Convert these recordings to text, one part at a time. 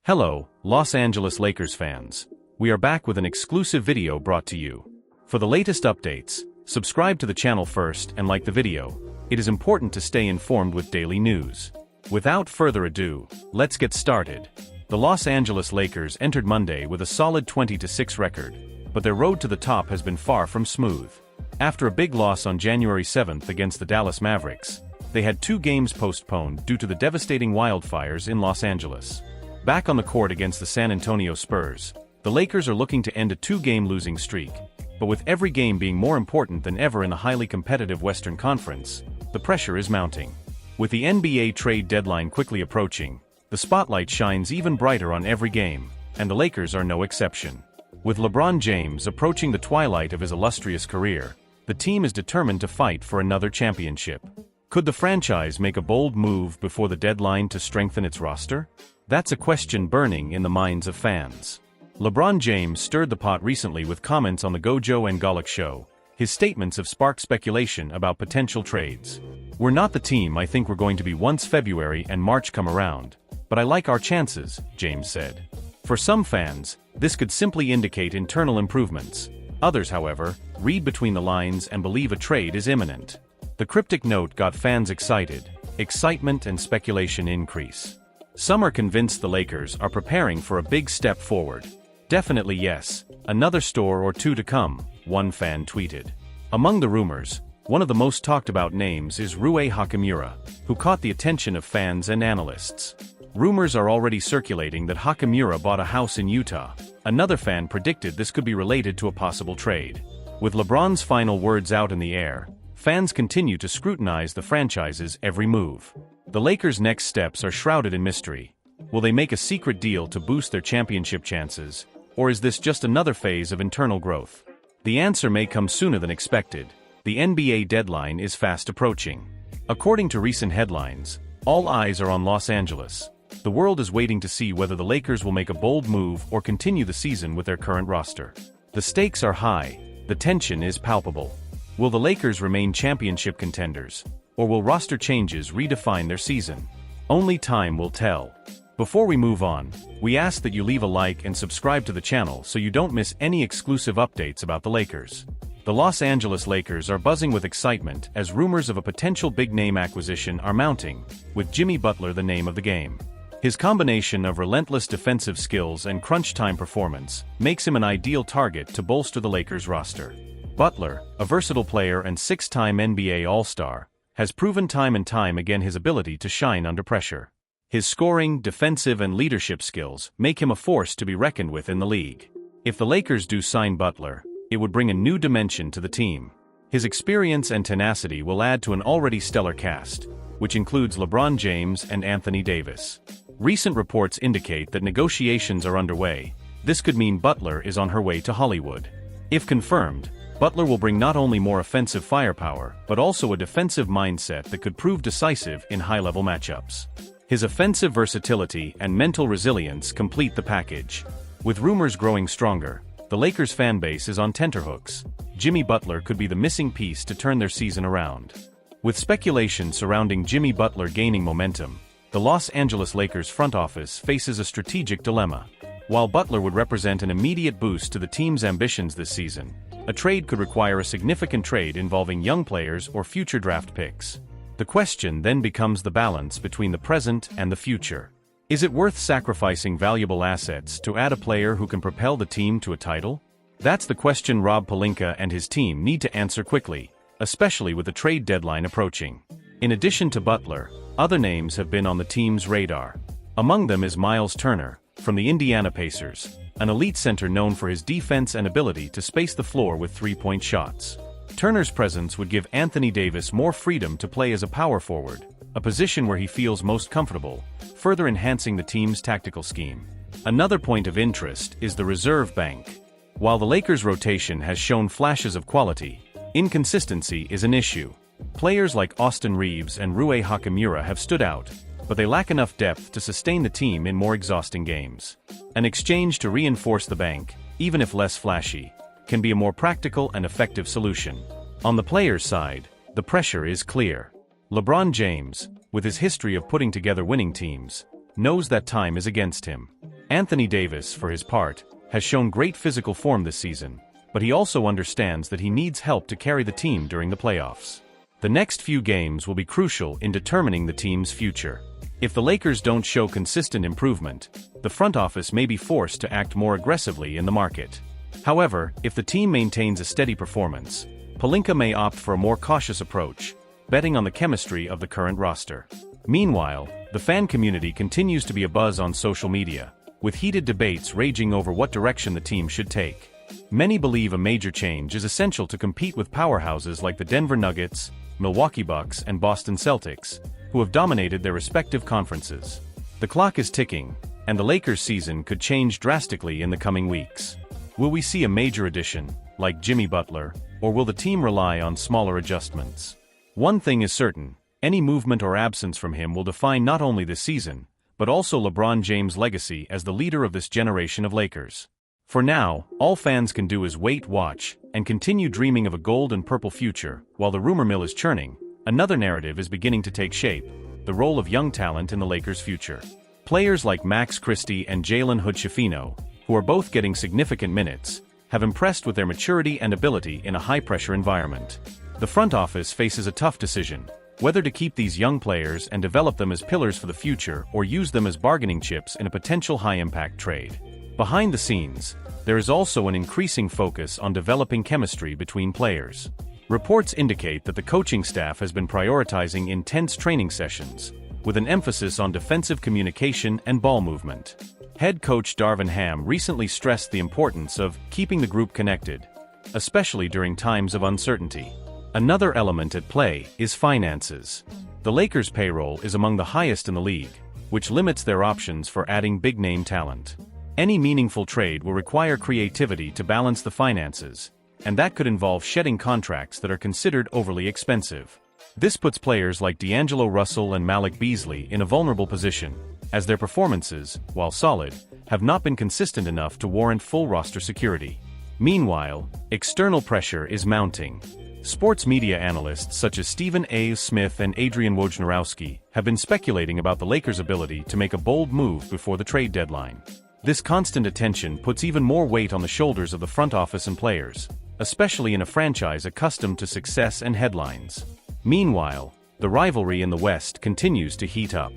Hello, Los Angeles Lakers fans. We are back with an exclusive video brought to you. For the latest updates, subscribe to the channel first and like the video. It is important to stay informed with daily news. Without further ado, let's get started. The Los Angeles Lakers entered Monday with a solid 20-6 record, but their road to the top has been far from smooth. After a big loss on January 7th against the Dallas Mavericks, they had 2 games postponed due to the devastating wildfires in Los Angeles. Back on the court against the San Antonio Spurs, the Lakers are looking to end a 2-game losing streak, but with every game being more important than ever in the highly competitive Western Conference, the pressure is mounting. With the NBA trade deadline quickly approaching, the spotlight shines even brighter on every game, and the Lakers are no exception. With LeBron James approaching the twilight of his illustrious career, the team is determined to fight for another championship. Could the franchise make a bold move before the deadline to strengthen its roster? That's a question burning in the minds of fans. LeBron James stirred the pot recently with comments on the Gojo and Golic show. His statements have sparked speculation about potential trades. "We're not the team I think we're going to be once February and March come around, but I like our chances," James said. For some fans, this could simply indicate internal improvements. Others, however, read between the lines and believe a trade is imminent. The cryptic note got fans excited. Excitement and speculation increase. Some are convinced the Lakers are preparing for a big step forward. "Definitely yes, another store or two to come," one fan tweeted. Among the rumors, one of the most talked about names is Rui Hachimura, who caught the attention of fans and analysts. Rumors are already circulating that Hachimura bought a house in Utah. Another fan predicted this could be related to a possible trade. With LeBron's final words out in the air, fans continue to scrutinize the franchise's every move. The Lakers' next steps are shrouded in mystery. Will they make a secret deal to boost their championship chances, or is this just another phase of internal growth? The answer may come sooner than expected. The NBA deadline is fast approaching. According to recent headlines, all eyes are on Los Angeles. The world is waiting to see whether the Lakers will make a bold move or continue the season with their current roster. The stakes are high, the tension is palpable. Will the Lakers remain championship contenders, or will roster changes redefine their season? Only time will tell. Before we move on, we ask that you leave a like and subscribe to the channel so you don't miss any exclusive updates about the Lakers. The Los Angeles Lakers are buzzing with excitement as rumors of a potential big-name acquisition are mounting, with Jimmy Butler the name of the game. His combination of relentless defensive skills and crunch-time performance makes him an ideal target to bolster the Lakers roster. Butler, a versatile player and 6-time NBA All-Star, has proven time and time again his ability to shine under pressure. His scoring, defensive and leadership skills make him a force to be reckoned with in the league. If the Lakers do sign Butler, it would bring a new dimension to the team. His experience and tenacity will add to an already stellar cast, which includes LeBron James and Anthony Davis. Recent reports indicate that negotiations are underway. This could mean Butler is on her way to Hollywood. If confirmed, Butler will bring not only more offensive firepower, but also a defensive mindset that could prove decisive in high-level matchups. His offensive versatility and mental resilience complete the package. With rumors growing stronger, the Lakers fanbase is on tenterhooks. Jimmy Butler could be the missing piece to turn their season around. With speculation surrounding Jimmy Butler gaining momentum, the Los Angeles Lakers front office faces a strategic dilemma. While Butler would represent an immediate boost to the team's ambitions this season, a trade could require a significant trade involving young players or future draft picks. The question then becomes the balance between the present and the future. Is it worth sacrificing valuable assets to add a player who can propel the team to a title? That's the question Rob Pelinka and his team need to answer quickly, especially with the trade deadline approaching. In addition to Butler, other names have been on the team's radar. Among them is Miles Turner, from the Indiana Pacers, an elite center known for his defense and ability to space the floor with 3-point shots. Turner's presence would give Anthony Davis more freedom to play as a power forward, a position where he feels most comfortable, further enhancing the team's tactical scheme. Another point of interest is the reserve bank. While the Lakers' rotation has shown flashes of quality, inconsistency is an issue. Players like Austin Reeves and Rui Hachimura have stood out, but they lack enough depth to sustain the team in more exhausting games. An exchange to reinforce the bank, even if less flashy, can be a more practical and effective solution. On the players' side, the pressure is clear. LeBron James, with his history of putting together winning teams, knows that time is against him. Anthony Davis, for his part, has shown great physical form this season, but he also understands that he needs help to carry the team during the playoffs. The next few games will be crucial in determining the team's future. If the Lakers don't show consistent improvement, the front office may be forced to act more aggressively in the market. However, if the team maintains a steady performance, Pelinka may opt for a more cautious approach, betting on the chemistry of the current roster. Meanwhile, the fan community continues to be abuzz on social media, with heated debates raging over what direction the team should take. Many believe a major change is essential to compete with powerhouses like the Denver Nuggets, Milwaukee Bucks, and Boston Celtics, who have dominated their respective conferences. The clock is ticking, and the Lakers' season could change drastically in the coming weeks. Will we see a major addition, like Jimmy Butler, or will the team rely on smaller adjustments? One thing is certain: any movement or absence from him will define not only this season, but also LeBron James' legacy as the leader of this generation of Lakers. For now, all fans can do is wait, watch, and continue dreaming of a gold and purple future. While the rumor mill is churning, another narrative is beginning to take shape: the role of young talent in the Lakers' future. Players like Max Christie and Jalen Hood-Schifino, who are both getting significant minutes, have impressed with their maturity and ability in a high-pressure environment. The front office faces a tough decision: whether to keep these young players and develop them as pillars for the future or use them as bargaining chips in a potential high-impact trade. Behind the scenes, there is also an increasing focus on developing chemistry between players. Reports indicate that the coaching staff has been prioritizing intense training sessions, with an emphasis on defensive communication and ball movement. Head coach Darvin Ham recently stressed the importance of keeping the group connected, especially during times of uncertainty. Another element at play is finances. The Lakers' payroll is among the highest in the league, which limits their options for adding big-name talent. Any meaningful trade will require creativity to balance the finances, and that could involve shedding contracts that are considered overly expensive. This puts players like D'Angelo Russell and Malik Beasley in a vulnerable position, as their performances, while solid, have not been consistent enough to warrant full roster security. Meanwhile, external pressure is mounting. Sports media analysts such as Stephen A. Smith and Adrian Wojnarowski have been speculating about the Lakers' ability to make a bold move before the trade deadline. This constant attention puts even more weight on the shoulders of the front office and players, especially in a franchise accustomed to success and headlines. Meanwhile, the rivalry in the West continues to heat up.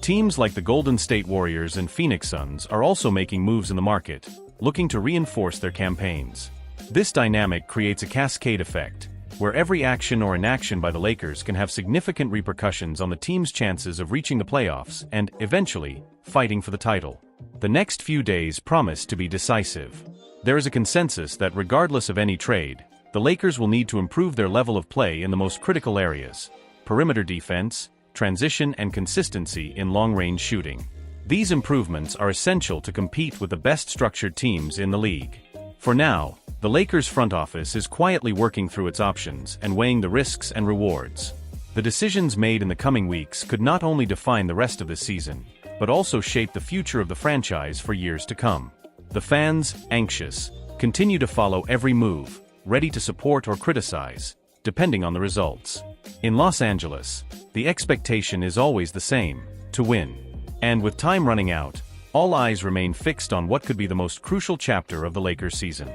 Teams like the Golden State Warriors and Phoenix Suns are also making moves in the market, looking to reinforce their campaigns. This dynamic creates a cascade effect, where every action or inaction by the Lakers can have significant repercussions on the team's chances of reaching the playoffs and, eventually, fighting for the title. The next few days promise to be decisive. There is a consensus that regardless of any trade, the Lakers will need to improve their level of play in the most critical areas: perimeter defense, transition, and consistency in long-range shooting. These improvements are essential to compete with the best-structured teams in the league. For now, the Lakers' front office is quietly working through its options and weighing the risks and rewards. The decisions made in the coming weeks could not only define the rest of this season, but also shape the future of the franchise for years to come. The fans, anxious, continue to follow every move, ready to support or criticize, depending on the results. In Los Angeles, the expectation is always the same: to win. And with time running out, all eyes remain fixed on what could be the most crucial chapter of the Lakers season.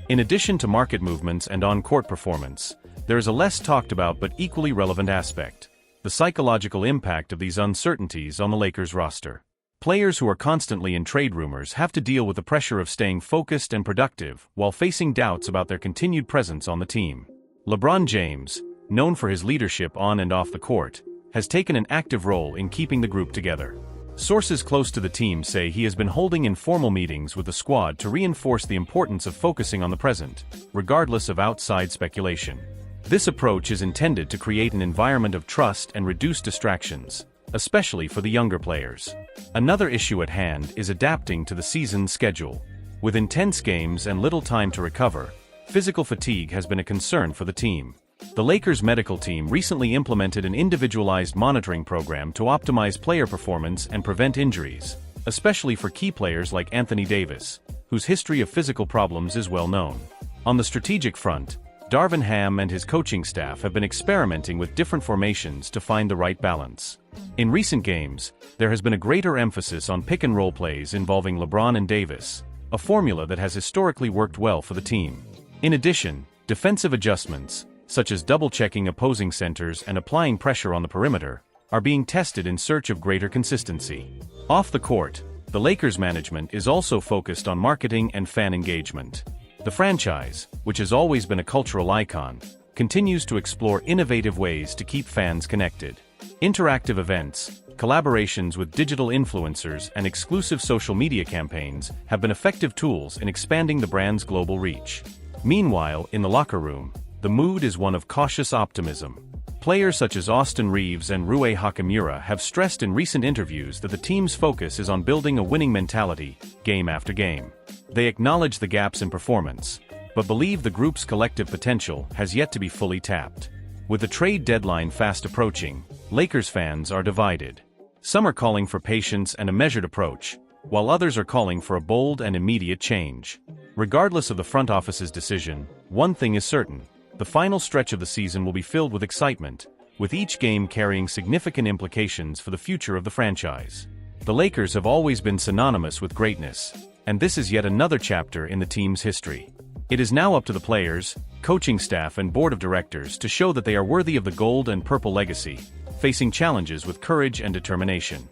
In addition to market movements and on-court performance, there is a less talked about but equally relevant aspect: the psychological impact of these uncertainties on the Lakers roster. Players who are constantly in trade rumors have to deal with the pressure of staying focused and productive while facing doubts about their continued presence on the team. LeBron James, known for his leadership on and off the court, has taken an active role in keeping the group together. Sources close to the team say he has been holding informal meetings with the squad to reinforce the importance of focusing on the present, regardless of outside speculation. This approach is intended to create an environment of trust and reduce distractions, especially for the younger players. Another issue at hand is adapting to the season's schedule. With intense games and little time to recover, physical fatigue has been a concern for the team. The Lakers medical team recently implemented an individualized monitoring program to optimize player performance and prevent injuries, especially for key players like Anthony Davis, whose history of physical problems is well known. On the strategic front, Darvin Ham and his coaching staff have been experimenting with different formations to find the right balance. In recent games, there has been a greater emphasis on pick-and-roll plays involving LeBron and Davis, a formula that has historically worked well for the team. In addition, defensive adjustments, such as double-checking opposing centers and applying pressure on the perimeter, are being tested in search of greater consistency. Off the court, the Lakers management is also focused on marketing and fan engagement. The franchise, which has always been a cultural icon, continues to explore innovative ways to keep fans connected. Interactive events, collaborations with digital influencers, and exclusive social media campaigns have been effective tools in expanding the brand's global reach. Meanwhile, in the locker room, the mood is one of cautious optimism. Players such as Austin Reeves and Rui Hachimura have stressed in recent interviews that the team's focus is on building a winning mentality, game after game. They acknowledge the gaps in performance, but believe the group's collective potential has yet to be fully tapped. With the trade deadline fast approaching, Lakers fans are divided. Some are calling for patience and a measured approach, while others are calling for a bold and immediate change. Regardless of the front office's decision, one thing is certain: the final stretch of the season will be filled with excitement, with each game carrying significant implications for the future of the franchise. The Lakers have always been synonymous with greatness, and this is yet another chapter in the team's history. It is now up to the players, coaching staff and board of directors to show that they are worthy of the gold and purple legacy, facing challenges with courage and determination.